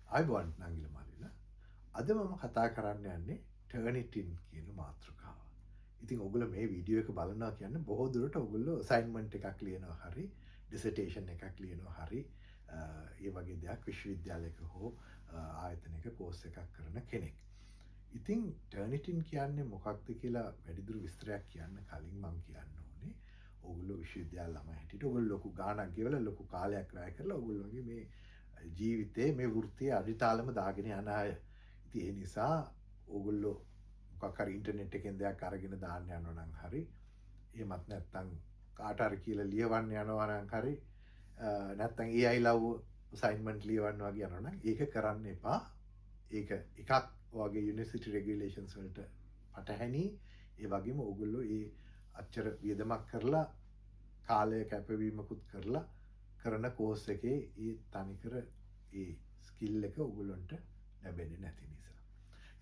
අයිබෝන් නංගිල මල්ලිලා. අද මම කතා කරන්න යන්නේ ටර්නිටින් කියන මාතෘකාව. ඉතින් ඔගොල්ලෝ මේ වීඩියෝ එක බලනවා කියන්නේ බොහෝ දුරට ඔගොල්ලෝ අසයින්මන්ට් එකක් ලියනවා හරි ඩිසර්ටේෂන් එකක් ලියනවා හරි ඒ වගේ දෙයක් විශ්වවිද්‍යාලයක හෝ ආයතනයක කෝස් එකක් කරන කෙනෙක්. ඉතින් ටර්නිටින් කියන්නේ මොකක්ද කියලා වැඩිදුර විස්තරයක් කියන්න කලින් මම කියන්න ඕනේ. ඔගොල්ලෝ විශ්වවිද්‍යාල ළමයි හැටියට ඔගොල්ලෝ ලොකු ගාණක් ගෙවලා ලොකු කාලයක් වැය කරලා ඔගොල්ලෝගේ මේ ජීවිතේ මේ වෘත්තිය අඩිතාලම දාගෙන යන අය. ඉතින් ඒ නිසා ඕගොල්ලෝ මොකක් හරි ඉන්ටර්නෙට් එකෙන් දෙයක් අරගෙන දාන්න යනවා නම් හරි එහෙමත් නැත්නම් කාට හරි කියලා ලියවන්න යනවා නම් හරි නැත්නම් AI ලව් අසයින්මන්ට් ලියවන්න වගේ යනවා නම් ඒක කරන්න එපා. ඒක එකක් වගේ යුනිවර්සිටි රෙගියුලේෂන්ස් වලට පටහැනි. ඒ වගේම ඕගොල්ලෝ ඒ අච්චර වියදමක් කරලා කාලය කැපවීමකුත් කරලා කරන කෝස් එකේ ඒ තනිකර ඒ ස්කිල් එක ඔයගොල්ලන්ට ලැබෙන්නේ නැති නිසා.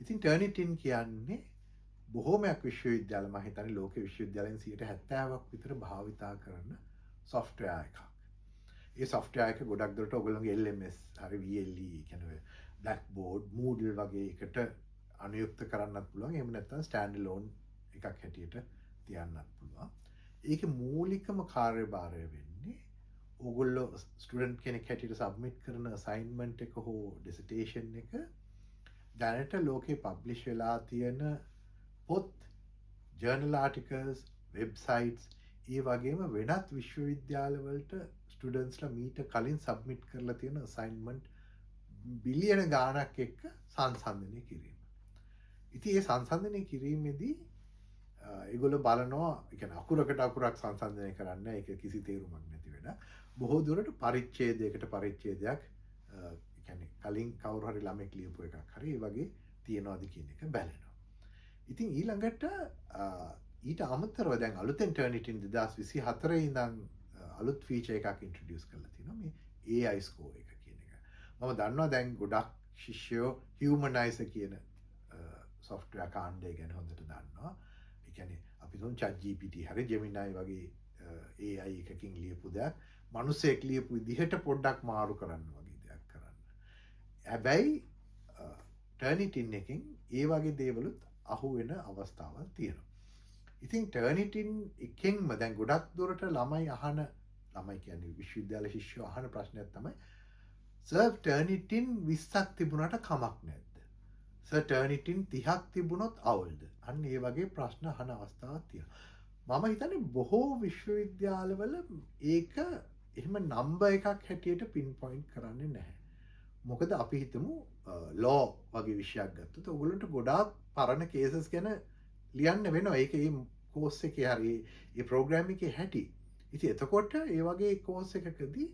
ඉතින් ටර්නිටින් කියන්නේ බොහෝමයක් විශ්වවිද්‍යාල මම හිතන්නේ ලෝක විශ්වවිද්‍යාලයන් 70%ක් විතර භාවිතා කරන software එකක්. ඒ software එක ගොඩක් දුරට ඔයගොල්ලෝගේ LMS හරි VLE කියන්නේ Blackboard Moodle වගේ එකට අනුයුක්ත කරන්නත් පුළුවන්. එහෙම නැත්නම් stand alone එකක් හැටියට තියන්නත් පුළුවන්. ඒකේ මූලිකම කාර්යභාරය වෙන්නේ ඔගොල්ලෝ ස්ටුඩන්ට් කෙනෙක් හැටියට සබ්මිට් කරන අසයින්මන්ට් එක හෝ ඩිසර්ටේෂන් එක දැනට ලෝකේ පබ්ලිෂ් වෙලා තියෙන පොත්, ජර්නල් ආටිකල්ස්, වෙබ්සයිට්ස් ඒ වගේම වෙනත් විශ්වවිද්‍යාලවලට ස්ටුඩන්ට්ස්ලා මීට කලින් සබ්මිට් කරලා තියෙන අසයින්මන්ට් බිලියන ගාණක් එක්ක සංසන්දනය කිරීම. ඉතින් ඒ සංසන්දනය කිරීමේදී ඒගොල්ලෝ බලනවා ඒ කියන්නේ අකුරකට අකුරක් සංසන්දනය කරන්න ඒක කිසි තේරුමක් නැති වෙන. බොහෝ දුරට පරිච්ඡේදයකට පරිච්ඡේදයක් ඒ කියන්නේ කලින් කවුරු හරි ළමෙක් ලියපු එකක් හරි ඒ වගේ තියනවාද කියන එක බලනවා. ඉතින් ඊළඟට ඊට අමතරව දැන් අලුතෙන් ටර්නිටින් 2024 ඉඳන් අලුත් ෆීචර් එකක් ඉන්ට්‍රොඩියුස් කරලා තිනවා මේ AI ස්කෝර් එක කියන එක. මම දන්නවා දැන් ගොඩක් ශිෂ්‍යයෝ හියුමනයිසර් කියන software කාණ්ඩය ගැන හොඳට දන්නවා. ඒ කියන්නේ අපි තුන් chat GPT හරි Gemini වගේ AI එකකින් ලියපු දෙයක් මිනිස්සෙක් ලියපු විදිහට පොඩ්ඩක් මාරු කරන්න වගේ දෙයක් කරන්න. හැබැයි ටර්නිටින් එකෙන් ඒ වගේ දේවලුත් අහු වෙන අවස්ථාවල් තියෙනවා. ඉතින් ටර්නිටින් එකෙන්ම දැන් ගොඩක් දුරට ළමයි කියන්නේ විශ්වවිද්‍යාල ශිෂ්‍යයෝ අහන ප්‍රශ්නයක් තමයි සර් ටර්නිටින් 20ක් තිබුණාට කමක් නැද්ද? සර් ටර්නිටින් 30ක් තිබුණොත් අවුල්ද? අන්න ඒ වගේ ප්‍රශ්න අහන අවස්ථාවක් තියෙනවා. මම හිතන්නේ බොහෝ විශ්වවිද්‍යාලවල ඒක එහෙම නම්බර් එකක් හැටියට පින් පොයින්ට් කරන්නේ නැහැ. මොකද අපි හිතමු ලෝ වගේ විෂයක් ගත්තොත් ඔයගොල්ලන්ට ගොඩාක් පරණ කේසස් ගැන ලියන්න වෙනවා. ඒක ඒ කෝස් එකේ හරි ඒ ප්‍රෝග්‍රෑම් එකේ හැටි. ඉතින් එතකොට ඒ වගේ කෝස් එකකදී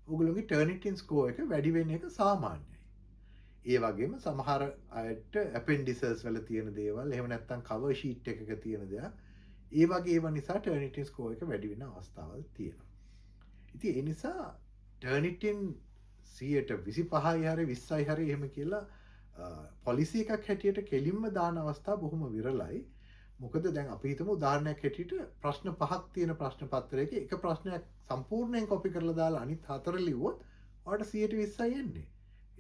ඔයගොල්ලෝගේ ටර්නිටින් ස්කෝර් එක වැඩි වෙන එක සාමාන්‍යයි. ඒ වගේම සමහර අයට ඇපෙන්ඩිසස් වල තියෙන දේවල් එහෙම නැත්නම් කවර් ෂීට් එකක තියෙන දේවල් ඒ වගේ ඒවා නිසා ටර්නිටින් ස්කෝර් එක වැඩි වෙන අවස්ථාවල් තියෙනවා. ඉතින් ඒ නිසා ටර්නිටින් 25%යි හරි 20යි හරි එහෙම කියලා පොලිසි එකක් හැටියට කෙලින්ම දාන අවස්ථා බොහොම විරලයි. මොකද දැන් අපි හිතමු උදාහරණයක් හැටියට ප්‍රශ්න 5ක් තියෙන ප්‍රශ්න පත්‍රයක එක ප්‍රශ්නයක් සම්පූර්ණයෙන් කොපි කරලා දාලා අනිත් 4 ලිව්වොත් ඔයාලට 120යි එන්නේ.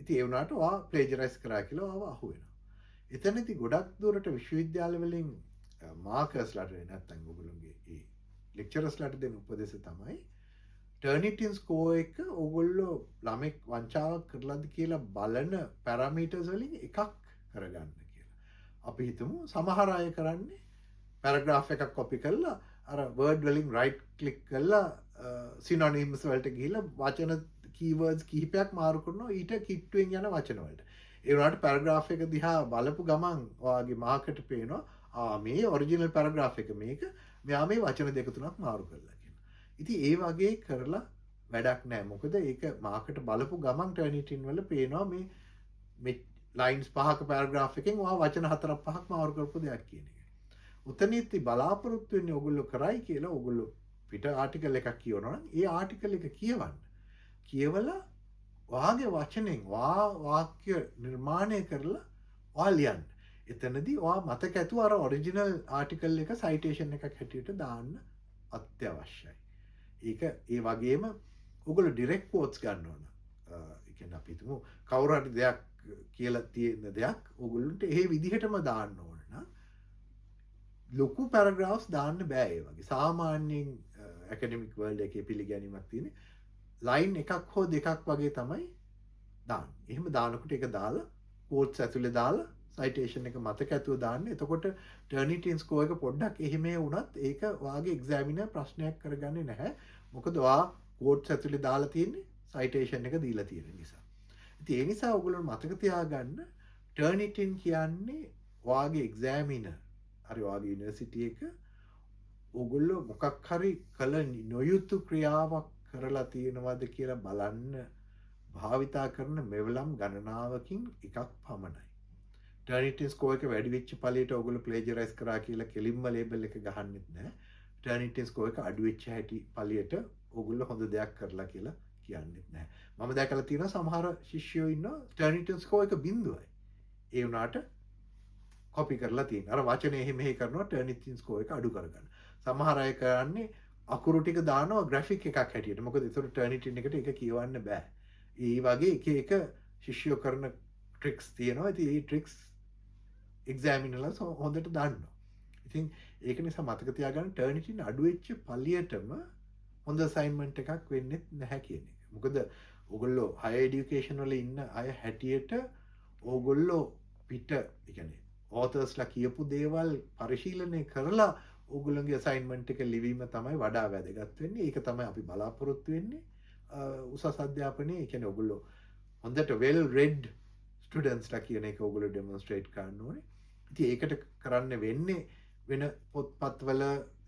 ඉතින් ඒ වුණාට ඔයා ප්ලේජරයිස් කරා කියලා ඔයාව අහු වෙනවා. එතනදී ගොඩක් දුරට විශ්වවිද්‍යාල වලින් මාකර්ස්ලාට නැත්නම් ඔයගොල්ලෝගේ ඒ ලෙක්චරර්ස්ලාට දෙන උපදේශය තමයි ටර්නිටින් ස්කෝර් එක ඔයගොල්ලෝ ළමෙක් වංචාවක් කරලාද කියලා බලන පැරාමීටර්ස් වලින් එකක් කරගන්න කියලා. අපි හිතමු සමහර අය කරන්නේ පැරග්‍රාෆ් එකක් කොපි කරලා අර වර්ඩ් වලින් රයිට් ක්ලික් කරලා සිනොනිම්ස් වලට ගිහිල්ලා වචන කීවර්ඩ්ස් කිහිපයක් මාරු කරනවා ඊට කිට්ටුවෙන් යන වචන වලට. ඒ වුණාට පැරග්‍රාෆ් එක දිහා බලපු ගමන් ඔයාගේ මාකට් පේනවා මේ ඔරිජිනල් පැරග්‍රාෆ් එක මේක මෙයා මේ වචන දෙක තුනක් මාරු කරලා කියනවා. ඉතින් ඒ වගේ කරලා වැඩක් නැහැ. මොකද ඒක මාකට් බලපු ගමන් ටර්නිටින් වල පේනවා මේ ලයින්ස් 5ක පැරග්‍රාෆ් එකෙන් ඔයා වචන 4ක් 5ක් මාරු කරපු දෙයක් කියන එක. උතනියත් බලාපොරොත්තු වෙන්නේ ඔයගොල්ලෝ කරයි කියලා ඔයගොල්ලෝ පිට ආටිකල් එකක් කියවනවා නම් ඒ ආටිකල් එක කියවන්න. කියවලා ඔයාගේ වචනෙන් වාක්‍ය නිර්මාණය කරලා ඔයා ලියන්න. එතනදී ඔයා මතක ඇතුව අර ඔරිජිනල් ආටිකල් එක සයිටේෂන් එකක් හැටියට දාන්න අත්‍යවශ්‍යයි. ඒක ඒ වගේම ඔයගොල්ලෝ ඩිරෙක්ට් කෝට්ස් ගන්න ඕන. ඒ කියන්නේ අපි හිතමු කවුරු හරි දෙයක් කියලා තියෙන දෙයක් ඔයගොල්ලන්ට ඒ විදිහටම දාන්න ඕන නම් ලොකු පැරග්‍රාෆ්ස් දාන්න බෑ ඒ වගේ. සාමාන්‍යයෙන් ඇකඩමික් වර්ල්ඩ් එකේ පිළිගැනීමක් තියෙන ලයින් එකක් හෝ දෙකක් වගේ තමයි දාන්න. එහෙම දානකොට ඒක දාලා කෝට්ස් ඇතුලේ දාලා සයිටේෂන් එක මතක ඇතුව දාන්න. එතකොට ටර්නිටින් ස්කෝර් එක පොඩ්ඩක් එහෙම වුණත් ඒක වාගේ එක්සැමිනර් ප්‍රශ්නයක් කරගන්නේ නැහැ. මොකද ඔයා කෝට්ස් ඇතුලේ දාලා තියෙන්නේ සයිටේෂන් එක දීලා තියෙන නිසා. ඉතින් ඒ නිසා ඔයගොල්ලෝ මතක තියාගන්න ටර්නිටින් කියන්නේ වාගේ එක්සැමිනර් හරි වාගේ යුනිවර්සිටි එක ඔයගොල්ලෝ මොකක් හරි කළ නොයුතු ක්‍රියාවක් කරලා තියෙනවද කියලා බලන්න භාවිතා කරන මෙවලම් ගණනාවකින් එකක් පමණයි. ටර්නිටින් ස්කෝර් එක වැඩි වෙච්ච ඵලයට ඔයගොල්ලෝ ප්ලේජරයිස් කරා කියලා කෙලින්ම ලේබල් එක ගහන්නෙත් නැහැ. ටර්නිටින් ස්කෝර් එක අඩු වෙච්ච හැටි ඵලයට ඔයගොල්ලෝ හොඳ දෙයක් කරලා කියලා කියන්නෙත් නැහැ. මම දැකලා තියෙනවා සමහර ශිෂ්‍යයෝ ඉන්නවා ටර්නිටින් ස්කෝර් එක 0යි. ඒ වුණාට කොපි කරලා තියෙන. අර වචනේ එහෙ මෙහෙ කරනවා ටර්නිටින් ස්කෝර් එක අඩු කරගන්න. සමහර අය කරන්නේ අකුරු ටික දානවා ග්‍රැෆික් එකක් හැටියට. මොකද ඒතර ටර්නිටින් එකට ඒක කියවන්න බෑ. ඒ වගේ එක ශිෂ්‍යයෝ කරන ට්‍රික්ස් තියෙනවා. ඉතින් මේ ට්‍රික්ස් එක්සැමිනර්ස් හොඳට දන්නවා. ඉතින් ඒක නිසා මතක තියාගන්න ටර්නිටින් අඩු වෙච්ච පළියටම හොඳ අසයින්මන්ට් එකක් වෙන්නේ නැහැ කියන එක. මොකද ඕගොල්ලෝ හයර් এডুকেෂන් වල ඉන්න අය හැටියට ඕගොල්ලෝ පිට ඒ කියන්නේ authorස්ලා කියපු දේවල් පරිශීලනය කරලා ඕගොල්ලන්ගේ අසයින්මන්ට් එක ලිවීම තමයි වඩා වැදගත් වෙන්නේ. ඒක තමයි අපි බලාපොරොත්තු වෙන්නේ. උසස් අධ්‍යාපනයේ ඒ කියන්නේ ඔයගොල්ලෝ හොඳට well read ස්ටුඩන්ට්ස්ලා කියන එක ඔයගොල්ලෝ ඩෙමොන්ස්ට්‍රේට් කරන්න ඕනේ. ඉතින් ඒකට කරන්න වෙන්නේ වෙන පොත්පත්වල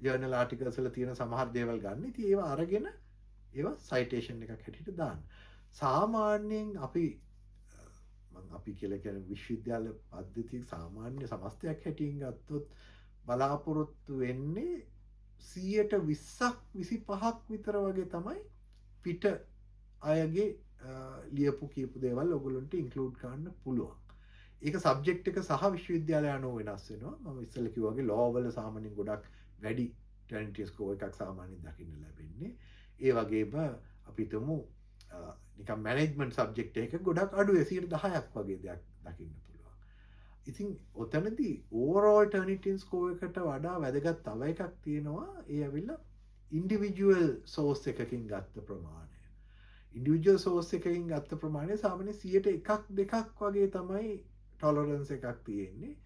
ජර්නල් ආටිකල්ස් වල තියෙන සමහර දේවල් ගන්න. ඉතින් ඒවා අරගෙන ඒවා සයිටේෂන් එකක් හැටියට දාන්න. සාමාන්‍යයෙන් අපි කියලා කියන විශ්වවිද්‍යාල පද්ධතිය සාමාන්‍ය සමස්තයක් හැටියෙන් ගත්තොත් බලාපොරොත්තු වෙන්නේ 20%ක් 25ක් විතර වගේ තමයි පිට අයගේ ලියපු කියපු දේවල් ඔයගොල්ලන්ට ඉන්ක්ලූඩ් කරන්න පුළුවන්. ඒක සබ්ජෙක්ට් එක සහ විශ්වවිද්‍යාලය අනුව වෙනස් වෙනවා. මම ඉස්සෙල්ලා කිව්වා වගේ ලෝ වල සාමාන්‍යයෙන් ගොඩක් වැඩි ටර්නිටින් ස්කෝර් එකක් සාමාන්‍යයෙන් දකින්න ලැබෙන්නේ. ඒ වගේම අපි හිතමු නිකන් මැනේජ්මන්ට් සබ්ජෙක්ට් එක ගොඩක් අඩුයි 10%ක් වගේ දෙයක් දකින්න පුළුවන්. ඉතින් ඔතනදී ඕවරෝල් ටර්නිටින් ස්කෝර් එකට වඩා වැදගත් තව එකක් තියෙනවා. ඒ ඇවිල්ලා ඉන්ඩිවිජුවල් සෝස් එකකින් ගත්ත ප්‍රමාණය. ඉන්ඩිවිජුවල් සෝස් එකකින් ගත්ත ප්‍රමාණය සාමාන්‍යයෙන් 100ට 1-2ක් වගේ තමයි ටොලරන්ස් එකක් තියෙන්නේ.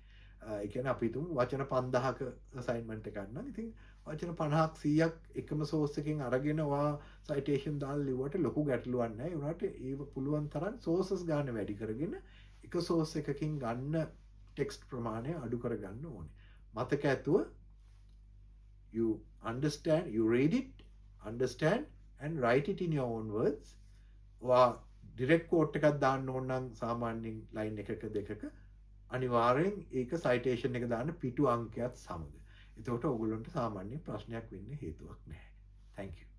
ඒ කියන්නේ අපි හිතමු වචන 5000ක අසයින්මන්ට් එකක් නම් ඉතින් වචන 50ක් 100ක් එකම සෝස් එකකින් අරගෙන ඔයා සයිටේෂන් දාලා ලිව්වට ලොකු ගැටලුවක් නැහැ. ඒ වුණාට ඒව පුළුවන් තරම් සෝසස් ගන්න වැඩි කරගෙන එක සෝස් එකකින් ගන්න ටෙක්ස්ට් ප්‍රමාණය අඩු කරගන්න ඕනේ. මතක ඇතුව you understand, you read it, understand and write it in your own words. ඔයා ඩිරෙක්ට් කෝට් එකක් දාන්න ඕන නම් සාමාන්‍යයෙන් ලයින් එකක දෙකක අනිවාර්යෙන් ඒක සයිටේෂන් එක දාන්න පිටු අංකයත් සමග. එතකොට ඔයගොල්ලන්ට සාමාන්‍ය ප්‍රශ්නයක් වෙන්න හේතුවක් නැහැ. Thank you.